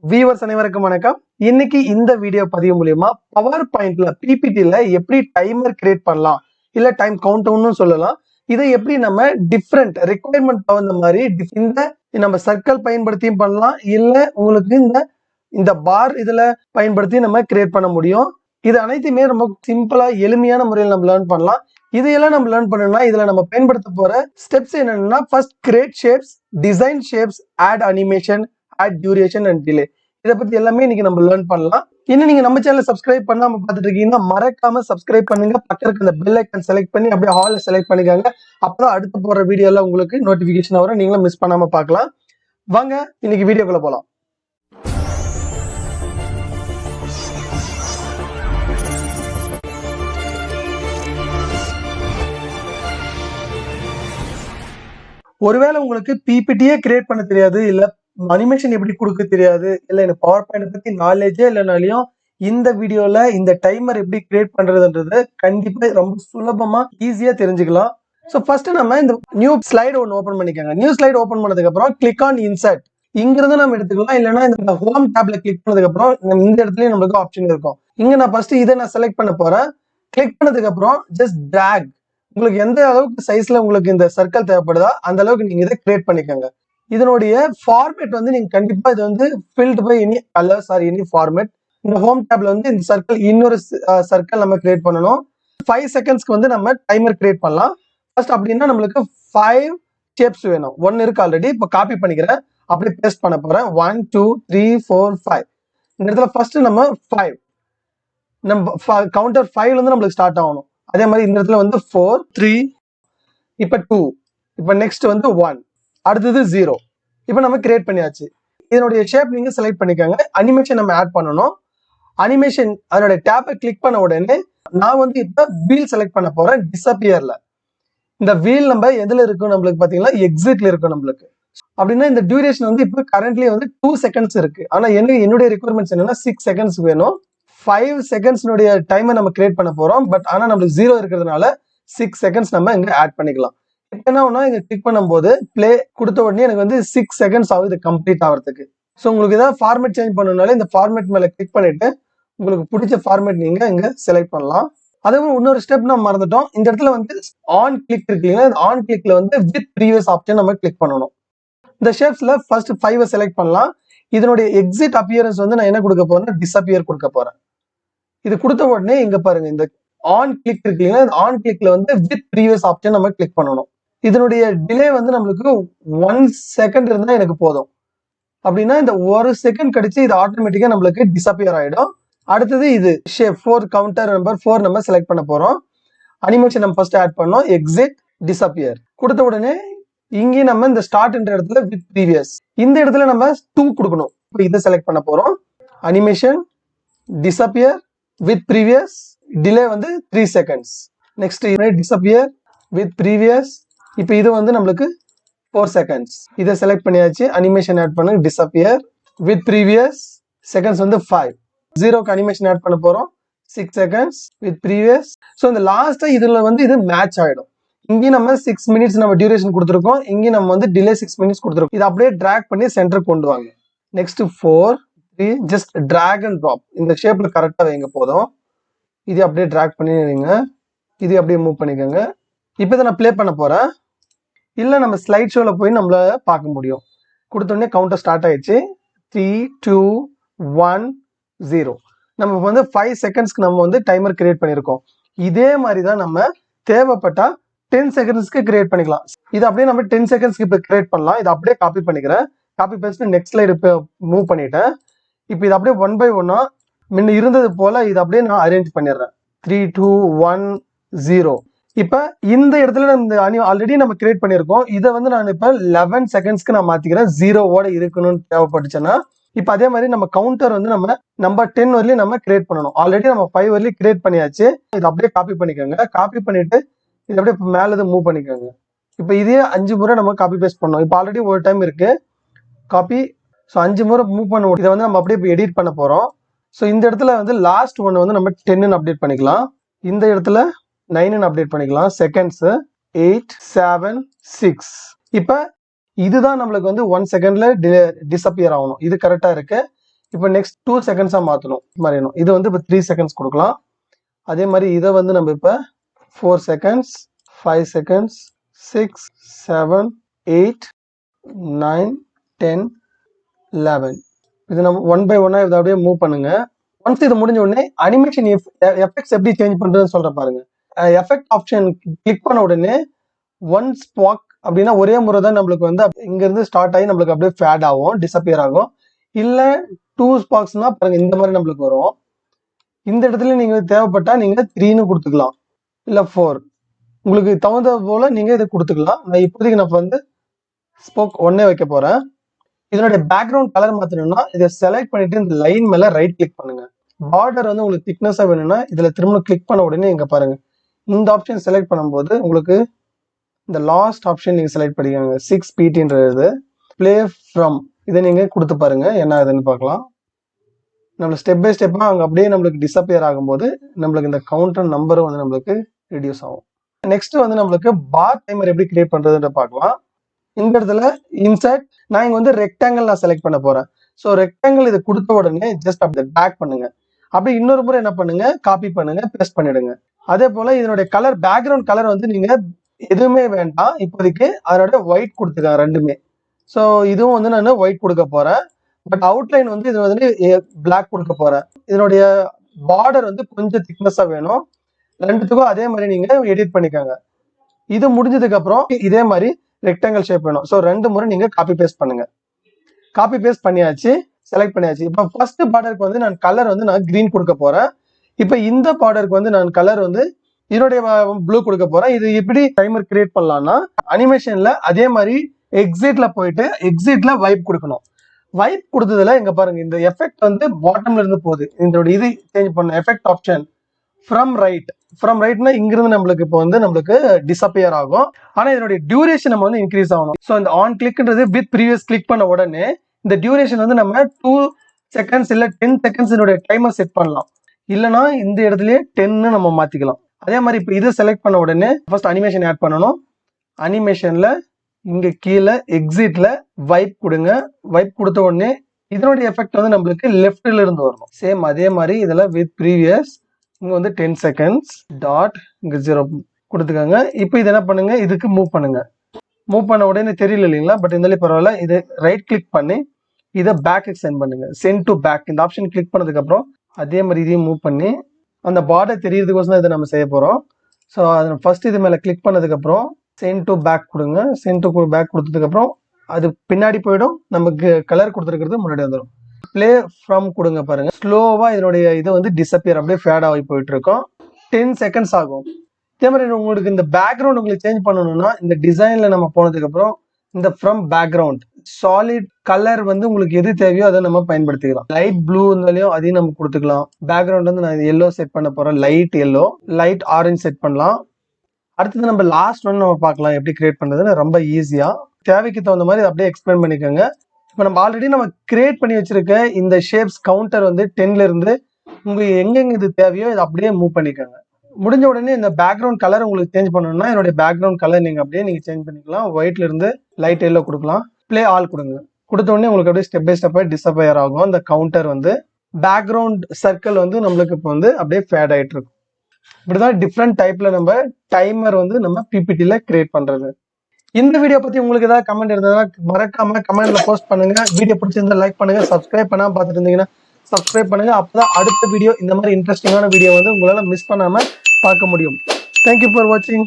Viewers அனைவருக்கும் வணக்கம். இன்னைக்கு இந்த வீடியோ பதிவு மூலியமா பவர் பாயிண்ட்ல பிபிடில எப்படி டைமர் கிரியேட் பண்ணலாம், இல்ல டைம் கவுண்ட் டவுன்னு சொல்லலாம். இதை எப்படி நம்ம டிஃப்ரெண்ட் ரெக்குயர்மெண்ட் தகுந்த மாதிரி இந்த நம்ம சர்க்கிள் பயன்படுத்தியும் பண்ணலாம், இல்ல உங்களுக்கு இந்த பார் இதுல பயன்படுத்தி நம்ம கிரியேட் பண்ண முடியும். இது அனைத்துமே ரொம்ப சிம்பிளா எளிமையான முறையில் நம்ம லேர்ன் பண்ணலாம். இதையெல்லாம் நம்ம லேர்ன் பண்ணணும்னா இதுல நம்ம பயன்படுத்த போற ஸ்டெப்ஸ் என்னன்னா, first create shapes, design shapes, add animation, add duration and delay. இதை பத்தி எல்லாமே இன்னைக்கு நம்ம லேர்ன் பண்ணலாம். இன்னும் நீங்க நம்ம சேனல் சப்ஸ்கிரைப் பண்ணாம பார்த்துட்டு இருக்கீங்கன்னா மறக்காம சப்ஸ்கிரைப் பண்ணுங்க. பக்கத்துல இந்த பெல் ஐக்கன் செலக்ட் பண்ணி அப்படியே ஹால் செலக்ட் பண்ணிக்கோங்க. அப்பதான் அடுத்து போற வீடியோல உங்களுக்கு நோட்டிபிகேஷன் வரும், நீங்களும் மிஸ் பண்ணாம பார்க்கலாம். வாங்க இன்னைக்கு வீடியோக்குள்ள போலாம். ஒருவேளை உங்களுக்கு பிபிடியே கிரியேட் பண்ண தெரியாது, இல்ல அனிமேஷன் எப்படி கொடுக்க தெரியாது, இல்ல எனக்கு பவர் பாயிண்ட் பத்தி நாலேஜே இல்லைனாலையும் இந்த வீடியோல இந்த டைமர் எப்படி கிரியேட் பண்றதுன்றது கண்டிப்பா ரொம்ப சுலபமா ஈஸியா தெரிஞ்சுக்கலாம். ஸோ ஃபர்ஸ்ட் நம்ம இந்த நியூ ஸ்லைடு ஒன்று ஓப்பன் பண்ணிக்கோங்க. நியூ ஸ்லைடு ஓப்பன் பண்ணதுக்கு அப்புறம் கிளிக் ஆன் இன்சர்ட் இங்கிருந்து நம்ம எடுத்துக்கலாம், இல்லைன்னா இந்த ஹோம் டேப்ல கிளிக் பண்ணதுக்கு அப்புறம் இந்த இடத்துலயும் நம்மளுக்கு ஆப்ஷன் இருக்கும். இங்க நான் ஃபர்ஸ்ட் இதை நான் செலக்ட் பண்ண போறேன். கிளிக் பண்ணதுக்கு அப்புறம் ஜஸ்ட் டிராக், உங்களுக்கு எந்த அளவுக்கு சைஸ்ல உங்களுக்கு இந்த சர்க்கிள் தேவைப்படுதா அந்த அளவுக்கு நீங்க இதை கிரியேட் பண்ணிக்கோங்க. இதனுடைய ஃபார்மேட் வந்து நீங்க கண்டிப்பா இது வந்து filled by any colours or any format. இந்த ஹோம் டேப்ல வந்து இந்த சர்க்கிள் இன்னொரு சர்க்கிள் நம்ம கிரியேட் பண்ணணும். 5 செகண்ட்ஸ்க்கு வந்து நம்ம டைமர் கிரியேட் பண்ணலாம். ஃபர்ஸ்ட் அப்படின்னா நம்மளுக்கு 5 ஷேப்ஸ் வேணும். 1 இருக்கு ஆல்ரெடி. இப்போ காப்பி பண்ணிக்கிறேன், அப்படியே பேஸ்ட் பண்ண போறேன். 1 2 3 4 5. இந்த இடத்துல ஃபர்ஸ்ட் நம்ம 5, நம்ம கவுண்டர் 5ல இருந்து நம்மளுக்கு ஸ்டார்ட் ஆகணும். அதே மாதிரி இந்த இடத்துல வந்து 4 3, இப்ப 2, இப்ப நெக்ஸ்ட் வந்து 1, அடுத்தது 0. இப்ப நம்ம கிரியேட் பண்ணியாச்சு. இதனுடைய ஷேப் நீங்க செலக்ட் பண்ணிக்கோங்க. அனிமேஷன் நம்ம ஆட் பண்ணணும். அனிமேஷன் அதனுடைய டேப்பை கிளிக் பண்ண உடனே நான் வந்து இப்ப வீல் செலக்ட் பண்ண போறேன். டிஸப்பியர்ல இந்த வீல் நம்ம எதுல இருக்கும் நம்மளுக்கு பாத்தீங்கன்னா எக்ஸிட்ல இருக்கும் நம்மளுக்கு. அப்படின்னா இந்த டியூரேஷன் வந்து இப்ப கரண்ட்லி வந்து 2 செகண்ட்ஸ் இருக்கு. ஆனா என்னுடைய ரெக்குயர்மெண்ட்ஸ் என்னன்னா 6 செகண்ட்ஸ் வேணும். 5 செகண்ட்ஸ்னுடைய டைமை நம்ம கிரியேட் பண்ண போறோம். பட் ஆனா நம்மளுக்கு 0 இருக்கிறதுனால 6 செகண்ட்ஸ் நம்ம இங்க ஆட் பண்ணிக்கலாம். இப்போ என்ன ஒன்னா இங்க கிளிக் பண்ணும்போது பிளே கொடுத்த உடனே எனக்கு வந்து 6 செகண்ட்ஸ் ஆகுது கம்ப்ளீட் ஆகிறதுக்கு. ஸோ உங்களுக்கு ஏதாவது ஃபார்மேட் சேஞ்ச் பண்ணணும்னால இந்த ஃபார்மேட் மேல கிளிக் பண்ணிட்டு உங்களுக்கு பிடிச்ச ஃபார்மேட் நீங்க இங்க செலக்ட் பண்ணலாம். அதே மாதிரி இன்னொரு ஸ்டெப் நம்ம மறந்துட்டோம். இந்த இடத்துல வந்து ஆன் கிளிக் இருக்கு இல்லைங்களா, ஆன் கிளிக்ல வந்து வித் ப்ரீவியஸ் ஆப்ஷன் நம்ம கிளிக் பண்ணணும். இந்த ஷேப்ஸ்ல ஃபர்ஸ்ட் 5 செலக்ட் பண்ணலாம். இதனுடைய எக்ஸிட் அப்பியரன்ஸ் வந்து நான் என்ன கொடுக்க போறேன்னா டிஸப்பியர் கொடுக்க போறேன். இது கொடுத்த உடனே இங்க பாருங்க இந்த ஆன் கிளிக் இருக்கு இல்லைங்களா, ஆன் கிளிக்ல வந்து வித் ப்ரீவியஸ் ஆப்ஷன் நம்ம கிளிக் பண்ணணும். இதனுடைய டிலே வந்து நம்மளுக்கு 1 செகண்ட் இருந்தா எனக்கு போதும். அப்படின்னா இந்த 1 செகண்ட் கழிச்சு இது ஆட்டோமேட்டிக்கா நம்மளுக்கு டிஸப்பியர் ஆயிடும். அடுத்தது இது ஷேப் 4 கவுண்டர் நம்பர் 4 நம்ம செலக்ட் பண்ண போறோம். அனிமேஷன் நம்ம ஃபர்ஸ்ட் ஆட் பண்ணோம். எக்ஸிட் டிஸப்பியர் கொடுத்த உடனே இங்கே நம்ம இந்த ஸ்டார்ட் என்ற இடத்துல வித் ப்ரீவியஸ் இந்த இடத்துல நம்ம 2 கொடுக்கணும். இப்போ இதை செலக்ட் பண்ண போறோம். Animation disappear with previous delay வந்து 3 seconds. Next disappear with previous, இப்போ இது வந்து நம்மளுக்கு 4 செகண்ட்ஸ். இதை செலக்ட் பண்ணியாச்சு. அனிமேஷன் ஆட் பண்ணு டிஸப்பியர் வித் ப்ரீவியஸ் செகண்ட்ஸ் வந்து 5. 0க்கு அனிமேஷன் ஆட் பண்ண போறோம். 6 செகண்ட்ஸ் வித் ப்ரீவியஸ். ஸோ இந்த லாஸ்டா இதுல வந்து இது மேட்ச் ஆயிடும். இங்கே நம்ம 6 மினிட்ஸ் நம்ம டியூரேஷன் கொடுத்துருக்கோம். இங்கே நம்ம வந்து டிலே 6 மினிட்ஸ் கொடுத்துருக்கோம். இதை அப்படியே டிராக் பண்ணி சென்டர் கொண்டு வாங்க. Next 4 3 just drag and drop இந்த ஷேப்ல கரெக்டா வைங்க போதும். இது அப்படியே டிராக் பண்ணி வைங்க. இது அப்படியே மூவ் பண்ணிக்கோங்க. இப்போ இதை நான் ப்ளே பண்ண போறேன். இல்ல நம்ம ஸ்லைட் ஷோல போய் நம்மள பார்க்க முடியும். கொடுத்த உடனே கவுண்டர் ஸ்டார்ட் ஆயிடுச்சு. 3 2 1 0. நம்ம வந்து 5 செகண்ட்ஸ்க்கு நம்ம வந்து டைமர் கிரியேட் பண்ணியிருக்கோம். இதே மாதிரி தான் நம்ம தேவைப்பட்டா 10 செகண்ட்ஸ்க்கு கிரியேட் பண்ணிக்கலாம். இது அப்படியே நம்ம 10 செகண்ட்ஸ்க்கு இப்போ கிரியேட் பண்ணலாம். இதை அப்படியே காப்பி பண்ணிக்கிறேன். காப்பி பேஸ்ட் நெக்ஸ்ட் ஸ்லைடு இப்போ மூவ் பண்ணிட்டேன். இப்போ இது அப்படியே 1 பை 1 முன்ன இருந்தது போல இது அப்படியே நான் அரேஞ்ச் பண்ணிடுறேன். 3 2 1 0. இப்ப இந்த இடத்துல இந்த ஆல்ரெடி நம்ம கிரியேட் பண்ணிருக்கோம். இதை வந்து நான் இப்ப 11 செகண்ட்ஸ்க்கு நான் மாத்திக்கிறேன். 0வோட இருக்கணும்னு தேவைப்பட்டுச்சுன்னா இப்ப அதே மாதிரி நம்ம கவுண்டர் வந்து நம்ம நம்பர் 10 வரையிலும் நம்ம கிரியேட் பண்ணணும். ஆல்ரெடி நம்ம 5 வரையிலும் கிரியேட் பண்ணியாச்சு. இதை அப்படியே காப்பி பண்ணிக்கோங்க. காப்பி பண்ணிட்டு இதை அப்படியே மேல மூவ் பண்ணிக்கோங்க. இப்ப இதே 5 முறை நம்ம காப்பி பேஸ்ட் பண்ணோம். இப்ப ஆல்ரெடி ஒரு டைம் இருக்கு காப்பி. ஸோ 5 முறை மூவ் பண்ண இதை வந்து நம்ம அப்படியே எடிட் பண்ண போறோம். ஸோ இந்த இடத்துல வந்து லாஸ்ட் ஒன்று வந்து நம்ம 10ன்னு அப்டேட் பண்ணிக்கலாம். இந்த இடத்துல 9ன்னு அப்டேட் பண்ணிக்கலாம். செகண்ட்ஸ் 8 7 6. இப்ப இதுதான் நம்மளுக்கு வந்து 1 செகண்ட்ல டிஸப்பியர் ஆகணும். இது கரெக்டா இருக்கு. இப்போ நெக்ஸ்ட் 2 செகண்ட்ஸாக மாற்றணும் மாறிடணும். இது வந்து இப்போ 3 செகண்ட்ஸ் கொடுக்கலாம். அதே மாதிரி இதை வந்து நம்ம இப்போ 4 செகண்ட்ஸ், 5 செகண்ட்ஸ், 6, 7, 8, 9, 10, 11. இது நம்ம 1 by 1 இதை அப்படியே மூவ் பண்ணுங்க. ஒன்ஸ் இது முடிஞ்ச உடனே அனிமேஷன் எஃபெக்ட்ஸ் எப்படி சேஞ்ச் பண்றதுன்னு சொல்ற பாருங்க. எஃபெக்ட் ஆப்ஷன் கிளிக் பண்ண உடனே ஒன் ஸ்பாக் அப்படின்னா ஒரே முறை தான் நம்மளுக்கு வந்து இங்க இருந்து ஸ்டார்ட் ஆகி நம்மளுக்கு அப்படியே ஃபேட் ஆகும், டிசப்பியர் ஆகும். இல்ல 2 ஸ்பாக்ஸ்னா பாருங்க இந்த மாதிரி நம்மளுக்கு வரும். இந்த இடத்துல நீங்க தேவைப்பட்டா நீங்க 3ன்னு கொடுத்துக்கலாம், இல்ல 4, உங்களுக்கு தகுந்த போல நீங்க இதை கொடுத்துக்கலாம். நான் இப்போதைக்கு நான் வந்து ஸ்போக் 1 வைக்க போறேன். இதனுடைய பேக்ரவுண்ட் கலர் மாத்தணும்னா இதை செலக்ட் பண்ணிட்டு இந்த லைன் மேல ரைட் கிளிக் பண்ணுங்க. பார்டர் வந்து உங்களுக்கு திக்னஸா வேணும்னா இதுல திரும்ப கிளிக் பண்ண உடனே இங்க பாருங்க இந்த ஆப்ஷன் செலக்ட் பண்ணும்போது உங்களுக்கு இந்த லாஸ்ட் ஆப்ஷன் நீங்க செலக்ட் பண்ணிக்கோங்க. 6 pt பிளே ஃப்ரம் இதை நீங்க கொடுத்து பாருங்க என்ன ஆகுதுன்னு பார்க்கலாம். நம்ம ஸ்டெப் பை ஸ்டெப்பா அங்க அப்படியே நம்மளுக்கு டிசப்பியர் ஆகும்போது நம்மளுக்கு இந்த கவுண்டர் நம்பரும் வந்து நம்மளுக்கு ரெடியூஸ் ஆகும். நெக்ஸ்ட் வந்து நம்மளுக்கு பார் டைமர் எப்படி கிரியேட் பண்றதுன்னு பார்க்கலாம். இந்த இடத்துல இன்சர்ட் நான் இங்க வந்து ரெக்டாங்கிள் நான் செலக்ட் பண்ண போறேன். ஸோ ரெக்டாங்கிள் இது கொடுத்த உடனே ஜஸ்ட் அப்படி பேக் பண்ணுங்க. அப்படி இன்னொரு முறை என்ன பண்ணுங்க, காப்பி பண்ணுங்க, பேஸ்ட் பண்ணிடுங்க. அதே போல இதனுடைய கலர் பேக்ரவுண்ட் கலர் வந்து நீங்க எதுவுமே வேண்டாம் இப்போதைக்கு, அதனோட ஒயிட் கொடுத்துருக்காங்க ரெண்டுமே. ஸோ இதுவும் வந்து நான் ஒயிட் கொடுக்க போறேன். பட் அவுட்லைன் வந்து இது வந்து பிளாக் கொடுக்க போறேன். இதனுடைய பார்டர் வந்து கொஞ்சம் திக்னஸா வேணும். ரெண்டுத்துக்கும் அதே மாதிரி நீங்க எடிட் பண்ணிக்கோங்க. இது முடிஞ்சதுக்கு அப்புறம் இதே மாதிரி ரெக்டாங்கிள் ஷேப் வேணும். ஸோ 2 முறை நீங்க காப்பி பேஸ்ட் பண்ணுங்க. காப்பி பேஸ்ட் பண்ணியாச்சு, செலக்ட் பண்ணியாச்சு. இப்போ ஃபர்ஸ்ட் பார்டருக்கு வந்து நான் கலர் வந்து நான் கிரீன் கொடுக்க போறேன். இப்போ இந்த பார்டருக்கு வந்து நான் கலர் வந்து இதனுடைய ப்ளூ கொடுக்க போறேன். இது எப்படி டைமர் கிரியேட் பண்ணலாம்னா அனிமேஷன்ல அதே மாதிரி எக்ஸிட்ல போயிட்டு எக்ஸிட்ல வைப் கொடுக்கணும். வைப் கொடுத்ததுல இங்க பாருங்க இந்த எஃபெக்ட் வந்து பாட்டம்ல இருந்து போகுது. இதோட இது சேஞ்ச் பண்ண எஃபெக்ட் ஆப்ஷன் ஃப்ரம் ரைட்னா இங்கிருந்து நம்மளுக்கு இப்போ வந்து நம்மளுக்கு டிசப்பியர் ஆகும். ஆனா இதனுடைய டியூரேஷன் நம்ம வந்து இன்க்ரீஸ் ஆகணும். ஸோ இந்த ஆன் கிளிக்ன்றது வித் ப்ரீவியஸ் கிளிக் பண்ண உடனே இந்த டியூரேஷன் வந்து நம்ம 2 செகண்ட்ஸ் இல்ல 10 செகண்ட்ஸ் டைமர் செட் பண்ணலாம். இல்லைன்னா இந்த இடத்துலயே 10 நம்ம மாத்திக்கலாம். அதே மாதிரி இப்போ இதை செலக்ட் பண்ண உடனே ஃபர்ஸ்ட் அனிமேஷன் ஆட் பண்ணணும். அனிமேஷன்ல இங்க கீழே எக்ஸிட்ல வைப் கொடுங்க. வைப் கொடுத்த உடனே இதனுடைய எஃபெக்ட் வந்து நம்மளுக்கு லெஃப்ட்ல இருந்து வரணும். சேம் அதே மாதிரி இதுல வித் ப்ரீவியஸ் இங்க வந்து 10 செகண்ட்ஸ் டாட் இங்க 0 கொடுத்துக்காங்க. இப்போ இது என்ன பண்ணுங்க, இதுக்கு மூவ் பண்ணுங்க. மூவ் பண்ண உடனே தெரியல இல்லைங்களா, பட் இருந்தாலும் பரவாயில்ல. இது ரைட் கிளிக் பண்ணி இதை பேக்கு சென்ட் பண்ணுங்க. சென்ட் டு பேக் இந்த ஆப்ஷன் கிளிக் பண்ணதுக்கு அப்புறம் அதே மாதிரி இதையும் மூவ் பண்ணி அந்த பார்டர் தெரியறதுக்கோசம் தான் இதை நம்ம செய்ய போறோம். ஸோ அதை ஃபர்ஸ்ட் இது மேல கிளிக் பண்ணதுக்கு அப்புறம் சென்ட் டு பேக் கொடுங்க. சென்ட் டு பேக் கொடுத்ததுக்கு அப்புறம் அது பின்னாடி போயிடும், நமக்கு கலர் கொடுத்துருக்கிறது முன்னாடி வந்துடும். பிளே ஃப்ரம் கொடுங்க பாருங்க. ஸ்லோவா இதனுடைய இது வந்து டிசப்பியர் அப்படியே ஃபேட் ஆகி போயிட்டு இருக்கும். 10 செகண்ட்ஸ் ஆகும். இதே மாதிரி உங்களுக்கு இந்த பேக்ரவுண்ட் உங்களுக்கு சேஞ்ச் பண்ணணும்னா இந்த டிசைன்ல நம்ம போனதுக்கு அப்புறம் இந்த ஃப்ரம் பேக்ரவுண்ட் சாலிட் கலர் வந்து உங்களுக்கு எது தேவையோ அதை நம்ம பயன்படுத்திக்கலாம். லைட் ப்ளூ இருந்தாலையும் அதையும் நம்ம கொடுத்துக்கலாம். பேக்ரவுண்ட் வந்து நான் எல்லோ செட் பண்ண போறேன். Light yellow, light orange set பண்ணலாம். அடுத்தது நம்ம லாஸ்ட் ஒன் நம்ம பார்க்கலாம் எப்படி கிரியேட் பண்றதுன்னு. ரொம்ப ஈஸியா தேவைக்கு தகுந்த மாதிரி அப்படியே எக்ஸ்பிளைன் பண்ணிக்கோங்க. இப்போ நம்ம ஆல்ரெடி நம்ம கிரியேட் பண்ணி வச்சிருக்க இந்த ஷேப்ஸ் கவுண்டர் வந்து 10ல இருந்து உங்களுக்கு எங்கெங்க இது தேவையோ இதை அப்படியே மூவ் பண்ணிக்கோங்க. முடிஞ்ச உடனே இந்த பேக்ரவுண்ட் கலர் உங்களுக்கு சேஞ்ச் பண்ணணும்னா என்னுடைய பேக்ரவுண்ட் கலர் நீங்க அப்படியே நீங்க சேஞ்ச் பண்ணிக்கலாம். ஒயிட்ல இருந்து லைட் எல்லோ கொடுக்கலாம். பிளே ஆல் கொடுங்க. கொடுத்த உடனே உங்களுக்கு அப்படியே ஸ்டெப் பை ஸ்டெப்பா டிசப்பியர் ஆகும். அந்த கவுண்டர் வந்து பேக்ரவுண்ட் சர்க்கிள் வந்து நம்மளுக்கு இப்போ வந்து அப்படியே ஃபேட் ஆயிட்டு இருக்கும். இப்படிதான் டிஃப்ரெண்ட் டைப்ல நம்ம டைமர் வந்து நம்ம பிபிடில கிரியேட் பண்றது. இந்த வீடியோ பத்தி உங்களுக்கு ஏதாவது கமெண்ட் இருந்ததுன்னா மறக்காம கமெண்ட்ல போஸ்ட் பண்ணுங்க. வீடியோ பிடிச்சிருந்தா லைக் பண்ணுங்க. சப்ஸ்கிரைப் பண்ணாம பார்த்துட்டு இருந்தீங்கன்னா சப்ஸ்கிரைப் பண்ணுங்க. அப்பதான் அடுத்த வீடியோ இந்த மாதிரி இன்ட்ரெஸ்டிங்கான வீடியோ வந்து உங்களால மிஸ் பண்ணாம பார்க்க முடியும். தேங்க்யூ ஃபார் வாட்சிங்.